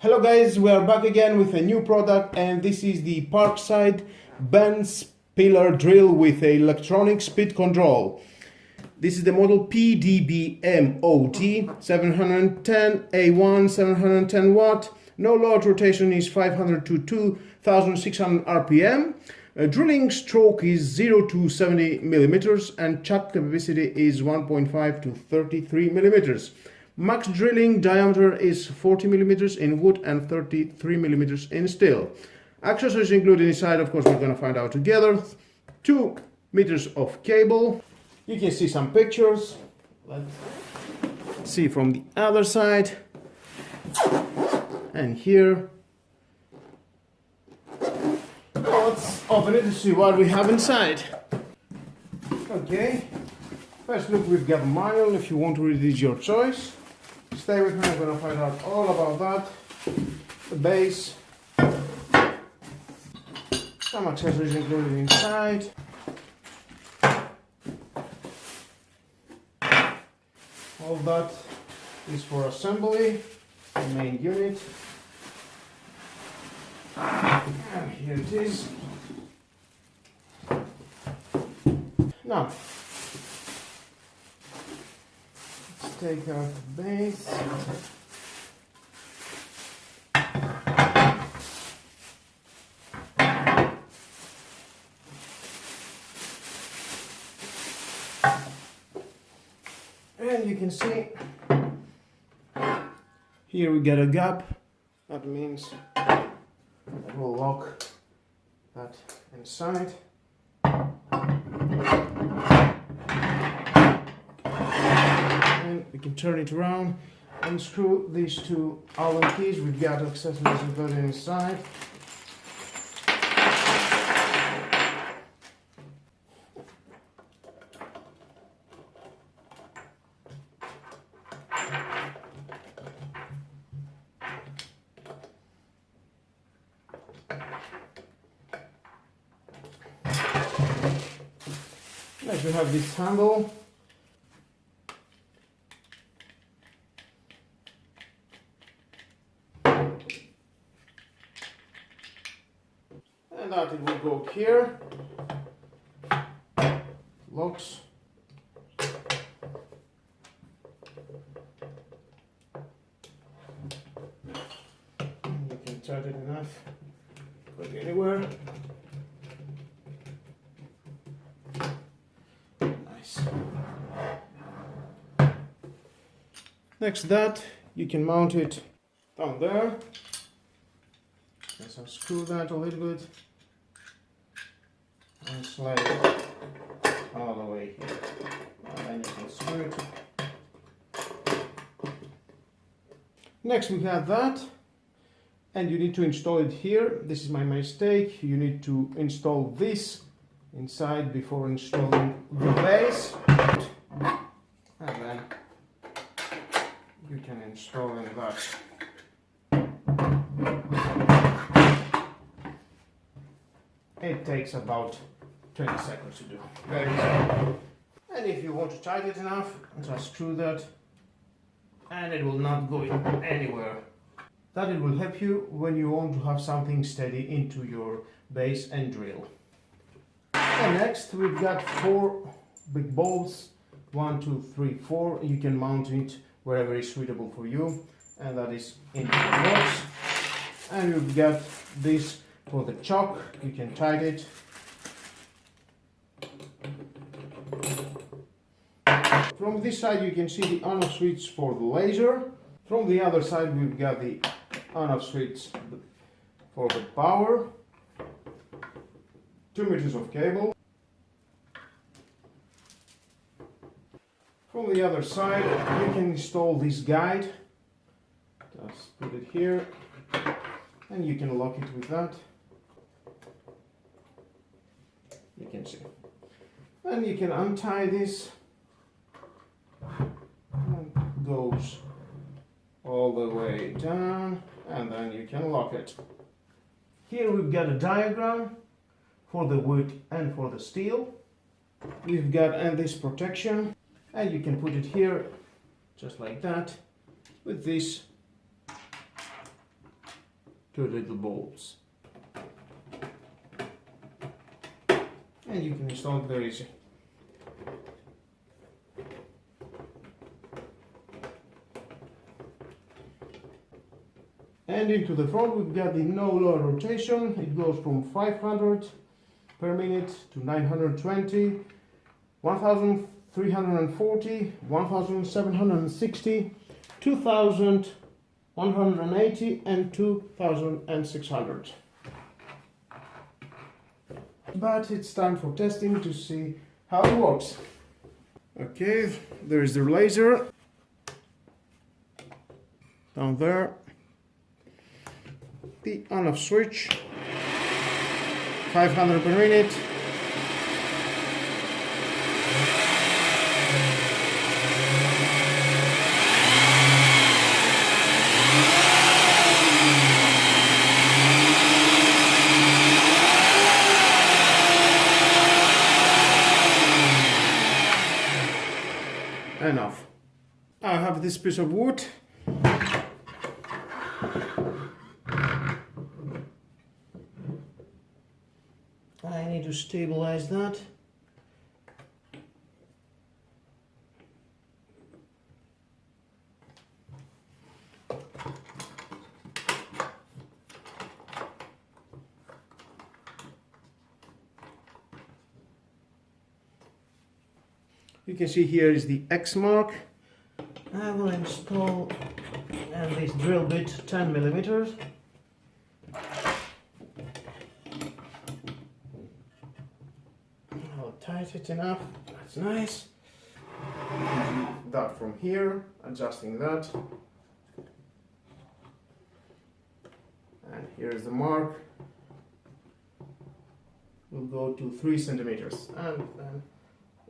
Hello guys, we are back again with a new product, and this is the Parkside bend pillar drill with electronic speed control. This is the model PTBMOD 710 A1 710 watt. No load, rotation is 500 to 2600 RPM. Drilling stroke is 0 to 70 millimeters and chuck capacity is 1.5 to 33 millimeters. Max drilling diameter is 40 millimeters in wood and 33 millimeters in steel. Accessories included inside, of course, we're going to find out together. 2 meters of cable. You can see some pictures. Let's see from the other side. And here. Let's open it to see what we have inside. Okay. First look, we've got a manual. If you want to read it, it's your choice. Stay with me, I'm going to find out all about that. The base. Some accessories included inside. All that is for assembly. The main unit. And here it is. Now, take out the base. And you can see here we get a gap. That means we'll lock that inside. We can turn it around, unscrew these two Allen keys. We've got accessories included inside. Next we have this handle. And that it will go here. Locks. And you can tighten it enough. Put it anywhere. Nice. Next to that, you can mount it down there. Let's unscrew that a little bit and slide it all the way here. And then you can screw it. Next we have that, and you need to install it here. This is my mistake. You need to install this inside before installing the base. And then you can install in that. It takes about 20 seconds to do. Very easy. And if you want to tighten it enough, just screw that, and it will not go anywhere. That it will help you when you want to have something steady into your base and drill. And next we've got 4 big bolts. 1, 2, 3, 4. You can mount it wherever is suitable for you, and that is into the box. And you've got this for the chock. You can tighten it. From this side you can see the on-off switch for the laser. From the other side we've got the on-off switch for the power. 2 meters of cable. From the other side you can install this guide. Just put it here and you can lock it with that. You can see. And you can untie this, and it goes all the way down, and then you can lock it. Here we've got a diagram for the wood and for the steel. We've got this protection, and you can put it here just like that with this two little bolts. And you can install it very easy. And into the front we've got the no load rotation. It goes from 500 per minute to 920, 1340, 1760, 2180 and 2600. But it's time for testing to see how it works. Okay, there is the laser down there. The on-off switch, 500 per minute. Enough. I have this piece of wood. I need to stabilize that. You can see here is the X mark. I will install this drill bit 10 millimeters. I'll tight it enough. That's nice. That from here, adjusting that. And here's the mark. We'll go to 3 centimeters and then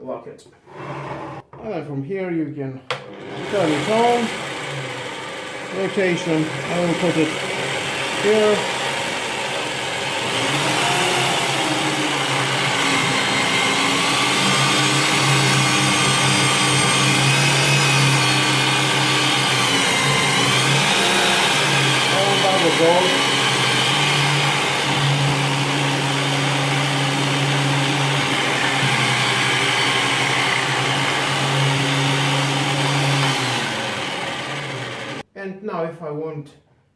lock it. And then from here you can turn it on. Rotation, I will put it here. And that will go. And now if I want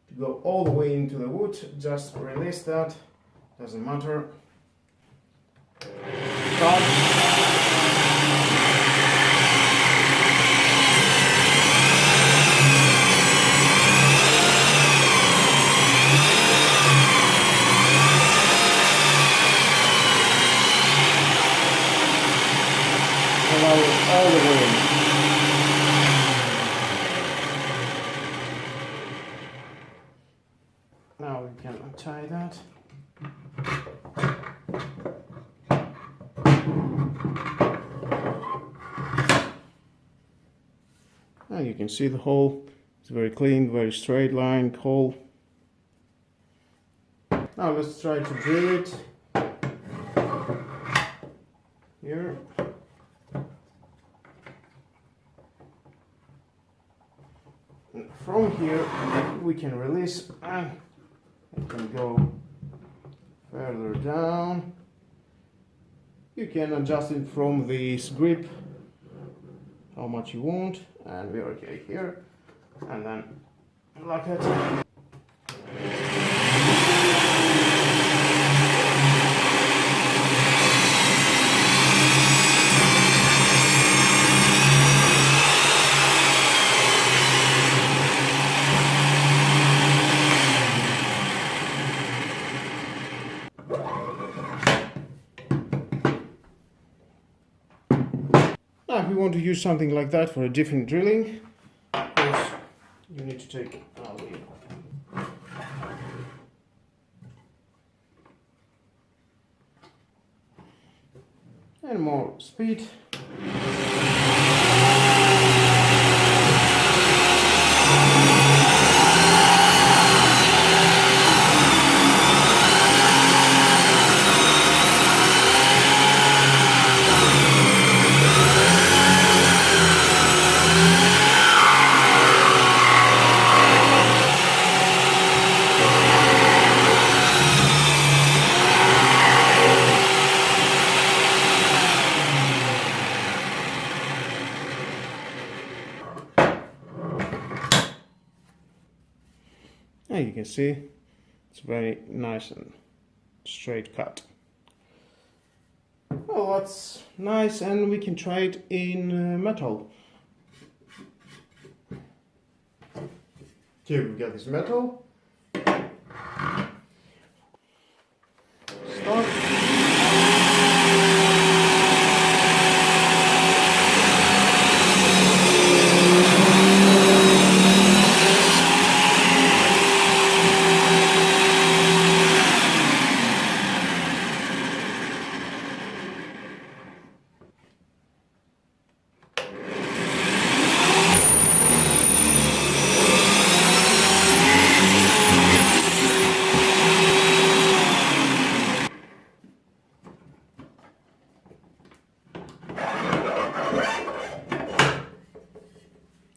to go all the way into the wood, just release that, doesn't matter. Stop. Allow it all the way in. Now we can untie that. Now you can see the hole. It's very clean, very straight line hole. Now let's try to drill it. Here. And from here we can release and it can go further down. You can adjust it from this grip how much you want, and we're okay here, and then lock it. Now if you want to use something like that for a different drilling, of course you need to take out the and more speed. And you can see it's very nice and straight cut. Well, that's nice, and we can try it in metal. Here we got this metal. Start.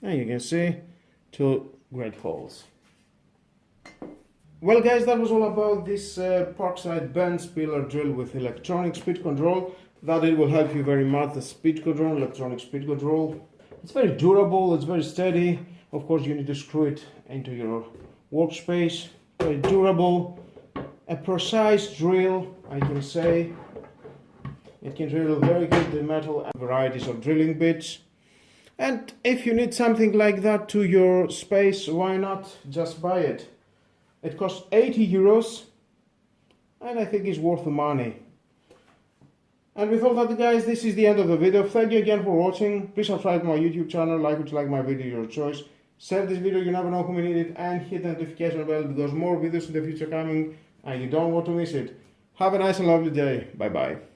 And you can see two great holes. Well guys, that was all about this Parkside bend spiller drill with electronic speed control. That it will help you very much, the speed control, electronic speed control. It's very durable, it's very steady. Of course you need to screw it into your workspace. Very durable, a precise drill, I can say. It can drill very good the metal and varieties of drilling bits. And if you need something like that to your space, why not just buy it? It costs 80 euros and I think it's worth the money. And with all that guys, this is the end of the video. Thank you again for watching. Please subscribe to my YouTube channel, like if you like my video, your choice. Share this video, you never know who will need it, and hit the notification bell because more videos in the future coming and you don't want to miss it. Have a nice and lovely day. Bye bye.